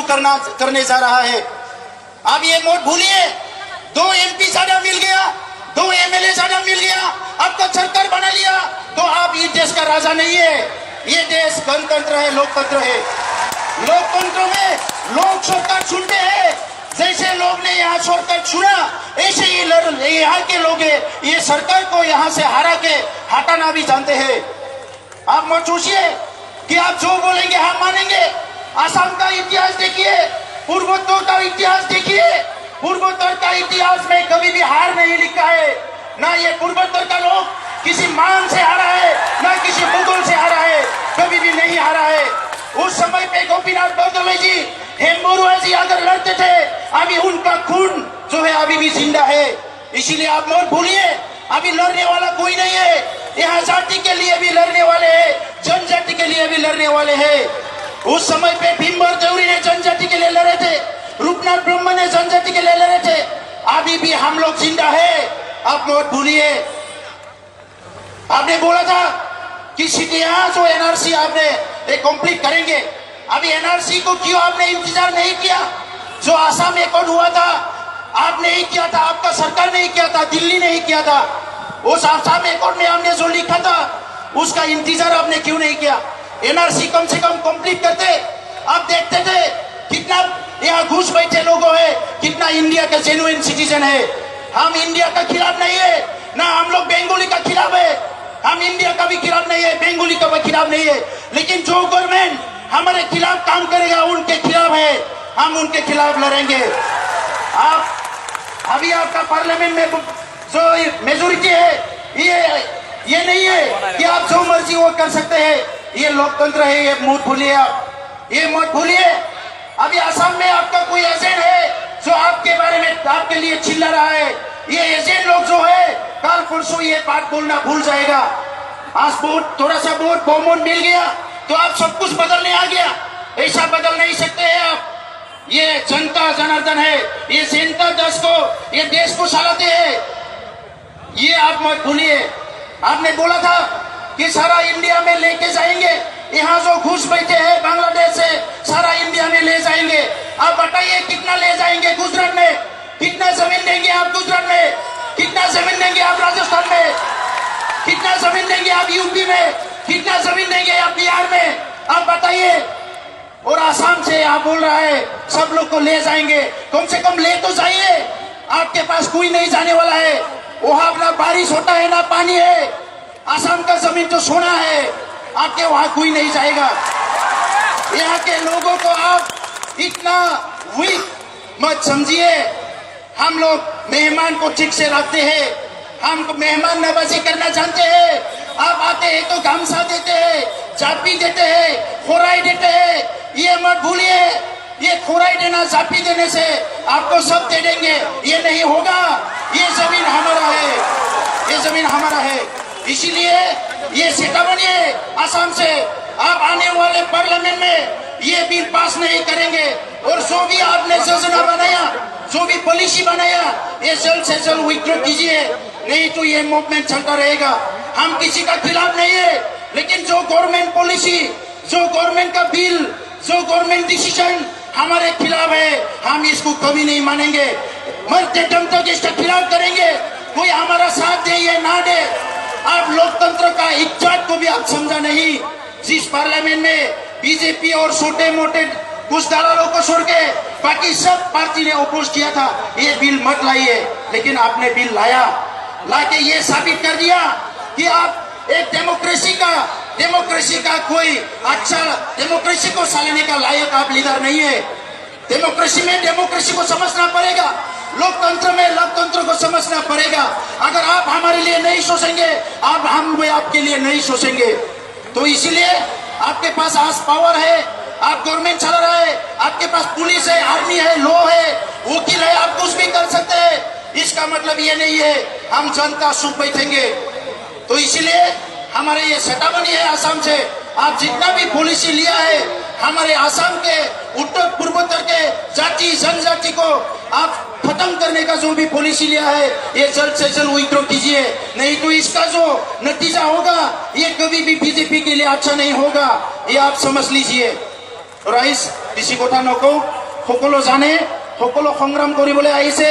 करने जा रहा है। अब ये मोट भूलिए, 2 MP ज्यादा मिल गया, 2 MLA ज्यादा मिल गया, आपका सरकार बना लिया तो आप इस देश का राजा नहीं है। ये देश गणतंत्र है, लोकतंत्र है। लोकतंत्र में लोग शॉर्टकट चुनते हैं। जैसे लोग ने यहाँ शॉर्टकट चुना, ऐसे ही यहाँ के लोग ये सरकार को यहाँ से हरा के हटाना भी जानते हैं। आप मत सोचिए कि आप जो बोलेंगे हम मानेंगे। असम का इतिहास देखिए, पूर्वोत्तर का इतिहास देखिए। पूर्वोत्तर का इतिहास में कभी भी हार नहीं लिखा है। ना ये पूर्वोत्तर का लोग किसी मान से हारा है, ना किसी मुगल से हारा है, कभी भी नहीं हारा है। उस समय पे गोपीनाथ बरदलोई जी, हेमबुरुआ जी अगर लड़ते थे, अभी उनका खून जो है अभी भी जिंदा है। इसीलिए आप मत भूलिए, अभी लड़ने वाला कोई नहीं है। यहाँ जाति के लिए भी लड़ने वाले हैं, जनजाति के लिए भी लड़ने वाले हैं। उस समय पे भीमवर देवरी ने जनजाति के लिए लड़े थे, रूपनाथ ब्रह्म ने जनजाति के लिए लड़े थे। अभी भी हम लोग जिंदा है। आप मत भूलिए, आपने बोला था कि जो NRC आपने कंप्लीट करेंगे। अभी NRC को क्यों आपने इंतजार नहीं किया? जो आसाम एकॉर्ड हुआ था आप नहीं किया था, आपका सरकार नहीं किया था, दिल्ली नहीं किया था। उस आसाम एकॉर्ड में हमने जो लिखा था उसका इंतजार आपने क्यों नहीं किया? NRC कम से कम कंप्लीट करते। आप देखते थे कितना यहाँ घुस बैठे लोगों है, कितना इंडिया का जेन्युइन सिटीजन है। हम इंडिया का खिलाफ नहीं है, ना हम लोग बंगाली का खिलाफ है। हम इंडिया का भी खिलाफ नहीं है, बंगाली का भी खिलाफ नहीं है। लेकिन जो गवर्नमेंट हमारे खिलाफ काम करेगा उनके खिलाफ है, हम उनके खिलाफ लड़ेंगे। आप अभी आपका पार्लियामेंट में जो मेजोरिटी है, ये नहीं है कि आप जो मर्जी वो कर सकते हैं। ये लोकतंत्र है, ये मत भूलिए। आप ये मत भूलिए। अभी असम में आपका कोई एजेंट है जो आपके बारे में आपके लिए चिल्ला रहा है। ये एजेंट लोग जो है कल परसों ये बात बोलना भूल जाएगा। आज थोड़ा सा वोट बहुमत मिल गया तो आप सब कुछ बदलने आ गया। ऐसा बदल नहीं सकते हैं आप। ये जनता जनार्दन है, ये जनता ये देश को चलाते हैं। ये आप मत भूलिए। आपने बोला था कि सारा इंडिया में लेके जाएंगे, यहाँ जो घुस बैठे हैं बांग्लादेश से सारा इंडिया में ले जाएंगे। आप बताइए कितना ले जाएंगे? गुजरात में कितना जमीन देंगे आप? गुजरात में कितना जमीन देंगे आप? राजस्थान में कितना जमीन देंगे आप? यूपी में कितना जमीन देंगे आप? बिहार में आप बताइए। और आसाम से आप बोल रहा है सब लोग को ले जाएंगे। कम से कम ले तो जाइए। आपके पास कोई नहीं जाने वाला है। वहां ना बारिश होता है ना पानी है। आसाम का जमीन तो सोना है, आपके वहां कोई नहीं जाएगा। यहाँ के लोगों को आप इतना वीक मत समझिए। हम लोग मेहमान को ठीक से रखते हैं, हम मेहमान नवाजी करना जानते हैं। आप आते हैं तो गामसा देते हैं, चापी देते हैं, खोराई देते हैं। ये मत भूलिए, ये खोराई देना चापी देने से आपको सब दे देंगे, ये नहीं होगा। ये जमीन हमारा है, ये जमीन हमारा है। इसीलिए ये सीटा बनिए आसाम से। आप आने वाले पार्लियामेंट में ये बिल पास नहीं करेंगे। और जो भी आपने योजना बनाया, जो भी पॉलिसी बनाया, ये जल्द से जल्द विथड्रॉ कीजिए, नहीं तो ये मूवमेंट चलता रहेगा। हम किसी का खिलाफ नहीं है, लेकिन जो गवर्नमेंट पॉलिसी, जो गवर्नमेंट का बिल, जो गवर्नमेंट डिसीजन हमारे खिलाफ है, हम इसको कभी नहीं मानेंगे। मरते दम तक इसका खिलाफ करेंगे। कोई हमारा साथ दे या ना दे, आप लोकतंत्र का इज्जत को भी आप समझा नहीं। जिस पार्लियामेंट में बीजेपी और छोटे मोटे कुछ दलालों को छोड़ के बाकी सब पार्टी ने अपोज किया था, ये बिल मत लाइए, लेकिन आपने बिल लाके ये साबित कर दिया कि आप एक डेमोक्रेसी का कोई अच्छा डेमोक्रेसी को चलाने का लायक आप लीडर नहीं है। डेमोक्रेसी में डेमोक्रेसी को समझना पड़ेगा, लोकतंत्र में लोकतंत्र को समझना पड़ेगा। अगर आप हमारे लिए नहीं सोचेंगे, हम आपके लिए नहीं सोचेंगे। तो इसीलिए आपके पास आज पावर है, आप गवर्नमेंट चला रहा है, आपके पास पुलिस है, आर्मी है, लॉ है, वकील है, आप कुछ भी कर सकते हैं। इसका मतलब ये नहीं है हम जनता सुख बैठेंगे। तो इसीलिए हमारे ये सट्टा बनी है आसाम से। आप जितना भी पॉलिसी लिया है, हमारे आसाम के उत्तर पूर्वोत्तर के जाति जनजाति को आप खत्म करने का जो भी पॉलिसी लिया है, ये जल्द से जल्द विथड्रॉ कीजिए, नहीं तो इसका जो नतीजा होगा ये कभी भी बीजेपी के लिए अच्छा नहीं होगा। ये आप समझ लीजिए। ৰাইজ বেছি কথা নকওঁ, সকলো জানে, সকলো সংগ্ৰাম কৰিবলৈ আহিছে,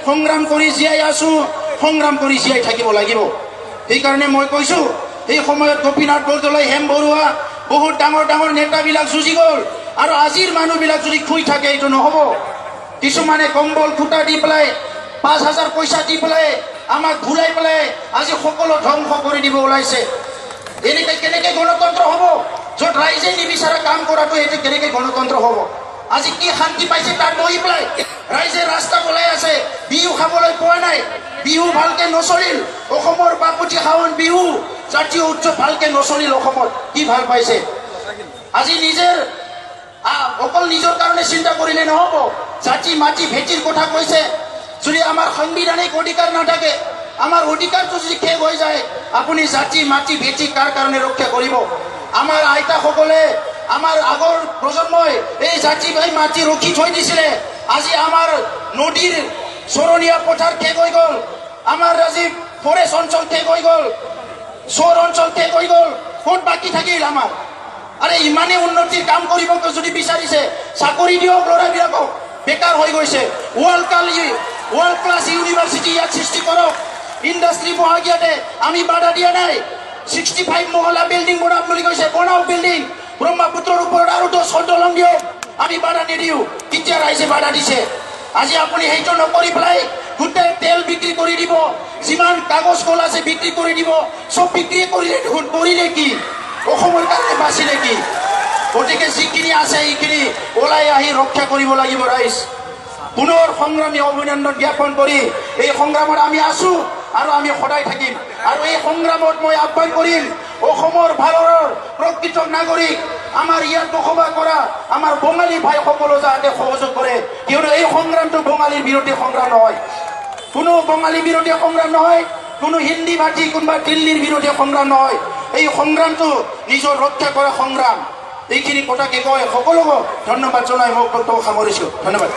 সংগ্ৰাম কৰি জীয়াই আছো, সংগ্ৰাম কৰি জীয়াই থাকিব লাগিব। সেইকাৰণে মই কৈছো, সেই সময়ত গোপীনাথ বৰদলৈ, হেম বৰুৱা, বহুত ডাঙৰ ডাঙৰ নেতাবিলাক যুঁজি গ'ল, আৰু আজিৰ মানুহবিলাক যদি শুই থাকে এইটো নহ'ব। কিছুমানে কম্বল খুটা দি পেলাই 5,000 পইচা দি পেলাই আমাক ঘূৰাই পেলাই আজি সকলো ধ্বংস কৰি দিব ওলাইছে। এনেকে কেনেকে গণতন্ত্ৰ হ'ব? য'ত ৰাইজে নিবিচাৰে কাম কৰাটো, এইটো কেনেকে গণতন্ত্ৰ হ'ব? আজি কি শান্তি পাইছে তাত বহি পেলাই ৰাইজে ৰাস্তাত ওলাই আছে, বিহু খাবলৈ পোৱা নাই, বিহু ভালকে নচলিল, অসমৰ বাপুতি সাহোন বিহু জাতীয় উৎসৱ ভালকে নচলিল, অসমত কি ভাল পাইছে? আজি অকল নিজৰ কাৰণে চিন্তা কৰিলে নহ'ব, জাতি মাটি ভেটিৰ কথা কৈছে। যদি আমাৰ সাংবিধানিক অধিকাৰ নাথাকে, আমাৰ অধিকাৰটো যদি শেষ হৈ যায়, আপুনি জাতি মাটি ভেটি কাৰ কাৰণে ৰক্ষা কৰিব? আমাৰ আইতাসকলে, আমাৰ আগৰ প্ৰজন্মই এই জাতি ভাই মাটি ৰখি থৈ দিছিলে। আজি আমাৰ নদীৰ চৰণীয়া পথাৰ শেষ হৈ গ'ল, আমাৰ আজি ফৰেষ্ট অঞ্চল শেষ হৈ গ'ল, চৰ অঞ্চল শেষ হৈ গ'ল, ক'ত বাকী থাকিল আমাৰ? আৰে ইমানে উন্নতিৰ কাম কৰিব যদি বিচাৰিছে, চাকৰি দিয়ক ল'ৰাবিলাকক, বেকাৰ হৈ গৈছে। ৱৰ্ল্ড ক্লাছ ইউনিভাৰ্চিটি ইয়াত সৃষ্টি কৰক, ইণ্ডাষ্ট্ৰী বহাগ ইয়াতে, আমি বাধা দিয়া নাই। 65 মহলা বিল্ডিং বনাম বুলি কৈছে, বনাওক বিল্ডিং। ব্ৰহ্মপুত্ৰৰ ওপৰত আৰু 10খন দলং দিয়ক, আমি বাধা নিদিওঁ। কেতিয়া ৰাইজে বাধা দিছে? আজি আপুনি সেইটো নকৰি পেলাই গোটেই তেল বিক্ৰী কৰি দিব, যিমান কাগজ কল আছে বিক্ৰী কৰি দিব, চব বিক্ৰী কৰিলে দেখোন কৰিলে কি? অসমৰ কাৰণে বাচিলে কি? গতিকে যিখিনি আছে এইখিনি ওলাই আহি ৰক্ষা কৰিব লাগিব ৰাইজ। পুনৰ সংগ্ৰামী অভিনন্দন জ্ঞাপন কৰি এই সংগ্ৰামত আমি আছো আৰু আমি সদায় থাকিম। আৰু এই সংগ্ৰামত মই আহ্বান কৰিম, অসমৰ ভাৰতৰ প্ৰকৃত নাগৰিক, আমাৰ ইয়াত বসবাস কৰা আমাৰ বঙালী ভাইসকলো যাতে সহযোগ কৰে, কিয়নো এই সংগ্ৰামটো বঙালীৰ বিৰুদ্ধে সংগ্ৰাম নহয়, কোনো বঙালী বিৰুদ্ধে সংগ্ৰাম নহয়, কোনো হিন্দী ভাষী কোনোবা দিল্লীৰ বিৰুদ্ধে সংগ্ৰাম নহয়। এই সংগ্ৰামটো নিজৰ ৰক্ষা কৰা সংগ্ৰাম। এইখিনি কথাকে কয় সকলোকে ধন্যবাদ জনাই মই বক্তব্য সামৰিছো। ধন্যবাদ।